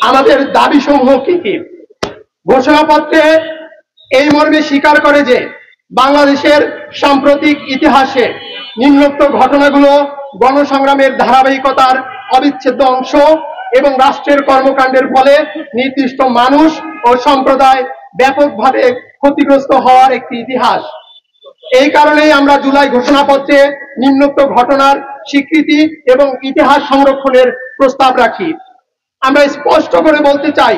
আমাদের দাবি সমূহ কি কি? ঘোষণাপত্রে এই মর্মে স্বীকার করে যে বাংলাদেশের সাম্প্রতিক ইতিহাসে নিম্নোক্ত ঘটনাগুলো গণসংগ্রামের ধারাবাহিকতার অবিচ্ছেদ্য অংশ এবং রাষ্ট্রের কর্মকাণ্ডের ফলে নির্দিষ্ট মানুষ ও সম্প্রদায় ব্যাপকভাবে ক্ষতিগ্রস্ত হওয়ার একটি ইতিহাস। এই কারণেই আমরা জুলাই ঘোষণাপত্রে নিম্নোক্ত ঘটনার স্বীকৃতি এবং ইতিহাস সংরক্ষণের প্রস্তাব রাখি। আমরা স্পষ্ট করে বলতে চাই,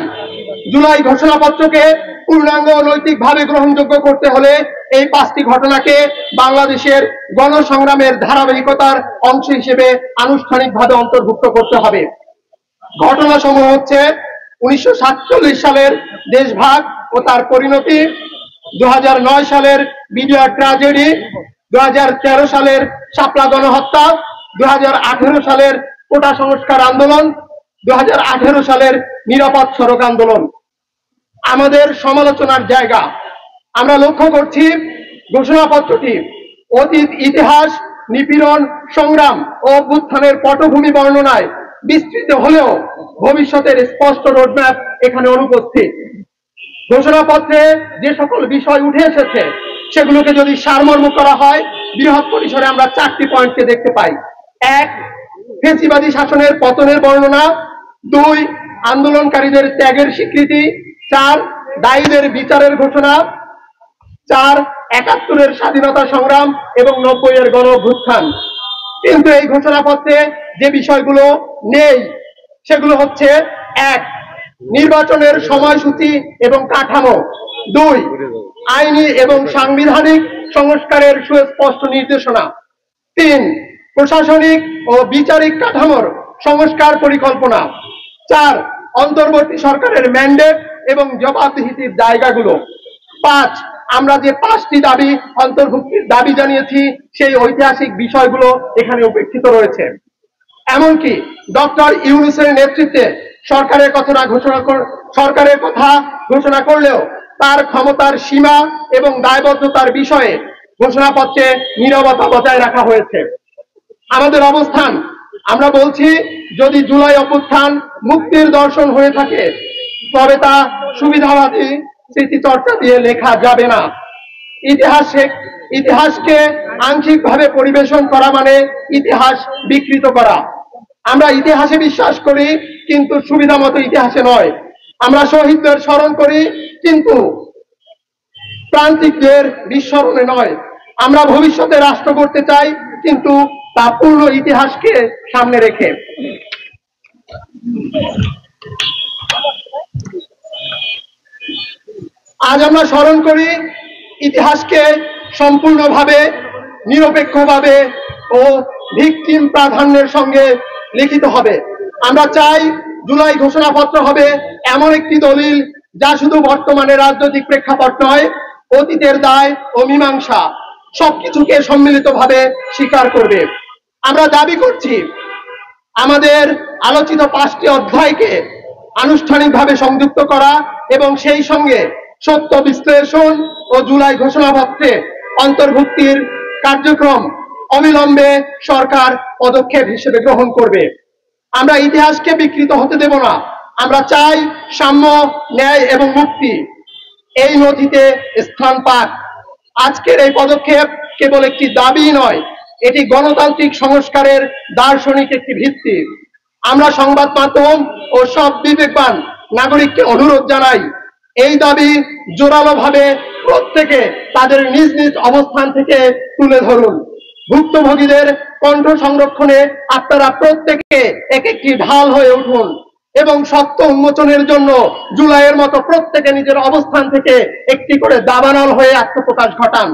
জুলাই ঘোষণাপত্রকে পূর্ণাঙ্গ নৈতিকভাবে গ্রহণযোগ্য করতে হলে এই 5টি ঘটনাকে বাংলাদেশের গণসংগ্রামের ধারাবাহিকতার অংশ হিসেবে আনুষ্ঠানিকভাবে অন্তর্ভুক্ত করতে হবে। ঘটনাসমূহ হচ্ছে 1947 সালের দেশভাগ ও তার পরিণতি, 2009 সালের বিডিআর ট্র্যাজেডি, 2013 সালের শাপলা গণহত্যা, 2018 সালের কোটা সংস্কার আন্দোলন, 2018 সালের নিরাপদ সড়ক আন্দোলন। আমাদের সমালোচনার জায়গা, আমরা লক্ষ্য করছি ঘোষণাপত্রটি অতীত ইতিহাস, নিপীড়ন, সংগ্রাম ও অভ্যুত্থানের পটভূমি বর্ণনায় বিস্তৃত হলেও ভবিষ্যতের স্পষ্ট রোডম্যাপ এখানে অনুপস্থিত। ঘোষণাপত্রে যে সকল বিষয় উঠে এসেছে সেগুলোকে যদি সারমর্ম করা হয়, বৃহৎ পরিসরে আমরা 4টি পয়েন্টকে দেখতে পাই। 1, ফ্যাসিবাদী শাসনের পতনের বর্ণনা। 2, আন্দোলনকারীদের ত্যাগের স্বীকৃতি। 4, দায়ীদের বিচারের ঘোষণা। 4, 71-এর স্বাধীনতা সংগ্রাম এবং 90-এর গণ অভ্যুত্থান। কিন্তু এই ঘোষণাপত্রে যে বিষয়গুলো নেই সেগুলো হচ্ছে: 1, নির্বাচনের সময়সূচি এবং কাঠামো। 2, আইনি এবং সাংবিধানিক সংস্কারের সুস্পষ্ট নির্দেশনা। 3, প্রশাসনিক ও বিচারিক কাঠামোর সংস্কার পরিকল্পনা। 4, অন্তর্বর্তী সরকারের ম্যান্ডেট এবং জবাবদিহিতির জায়গাগুলো। 5, আমরা যে 5টি দাবি অন্তর্ভুক্তির দাবি জানিয়েছি সেই ঐতিহাসিক বিষয়গুলো এখানে উপেক্ষিত রয়েছে। এমনকি ডক্টর ইউনূসের নেতৃত্বে সরকারের কথা ঘোষণা করলেও তার ক্ষমতার সীমা এবং দায়বদ্ধতার বিষয়ে ঘোষণাপত্রে নীরবতা বজায় রাখা হয়েছে। আমাদের অবস্থান, আমরা বলছি, যদি জুলাই অভ্যুত্থান মুক্তির দর্শন হয়ে থাকে তবে তা সুবিধাবাদী স্মৃতিচর্চা দিয়ে লেখা যাবে না। ইতিহাসকে আংশিকভাবে পরিবেশন করা মানে ইতিহাস বিকৃত করা। আমরা ইতিহাসে বিশ্বাস করি, কিন্তু সুবিধা মতো ইতিহাসে নয়। আমরা শহীদদের স্মরণ করি, কিন্তু প্রান্তিকদের বিস্মরণে নয়। আমরা ভবিষ্যতে রাষ্ট্র করতে চাই, কিন্তু তা পূর্ণ ইতিহাসকে সামনে রেখে। আজ আমরা স্মরণ করি, ইতিহাসকে সম্পূর্ণভাবে, নিরপেক্ষভাবে ও ভিকটিম প্রাধান্যের সঙ্গে লিখিত হবে। আমরা চাই জুলাই ঘোষণাপত্র হবে এমন একটি দলিল যা শুধু বর্তমানে রাজনৈতিক প্রেক্ষাপট নয়, অতীতের দায় ও মীমাংসা সবকিছুকে সম্মিলিতভাবে স্বীকার করবে। আমরা দাবি করছি আমাদের আলোচিত 5টি অধ্যায়কে আনুষ্ঠানিকভাবে সংযুক্ত করা এবং সেই সঙ্গে সত্য বিশ্লেষণ ও জুলাই ঘোষণাপত্রে অন্তর্ভুক্তির কার্যক্রম অবিলম্বে সরকার পদক্ষেপ হিসেবে গ্রহণ করবে। আমরা ইতিহাসকে বিকৃত হতে দেব না। আমরা চাই সাম্য, ন্যায় এবং মুক্তি এই নথিতে স্থান পাক। আজকের এই পদক্ষেপ কেবল একটি দাবি নয়, এটি গণতান্ত্রিক সংস্কারের দার্শনিক একটি ভিত্তি। আমরা সংবাদ মাধ্যম ও সব বিবেকবান নাগরিককে অনুরোধ জানাই, এই দাবি জোরালোভাবে প্রত্যেকে তাদের নিজ নিজ অবস্থান থেকে তুলে ধরুন। ভুক্তভোগীদের কণ্ঠ সংরক্ষণে আপনারা প্রত্যেকে এক একটি ঢাল হয়ে উঠুন এবং সত্য উন্মোচনের জন্য জুলাইয়ের মতো প্রত্যেকে নিজের অবস্থান থেকে একটি করে দাবানল হয়ে আত্মপ্রকাশ ঘটান।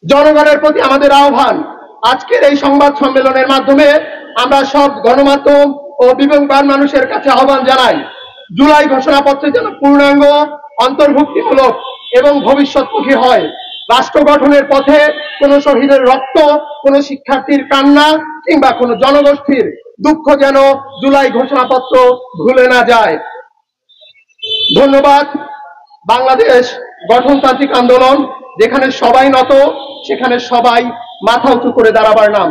জনগণের প্রতি আমাদের আহ্বান, আজকের এই সংবাদ সম্মেলনের মাধ্যমে আমরা সব গণমাধ্যম ও বিবেকবান মানুষের কাছে আহ্বান জানাই, জুলাই ঘোষণাপত্রে যেন পূর্ণাঙ্গ, অন্তর্ভুক্তিমূলক এবং ভবিষ্যৎমুখী হয়। রাষ্ট্র গঠনের পথে কোনো শহীদের রক্ত, কোনো শিক্ষার্থীর কান্না কিংবা কোনো জনগোষ্ঠীর দুঃখ যেন জুলাই ঘোষণাপত্র ভুলে না যায়। ধন্যবাদ। বাংলাদেশ গঠনতান্ত্রিক আন্দোলন, যেখানে সবাই নত সেখানে সবাই মাথা উঁচু করে দাঁড়াবার নাম।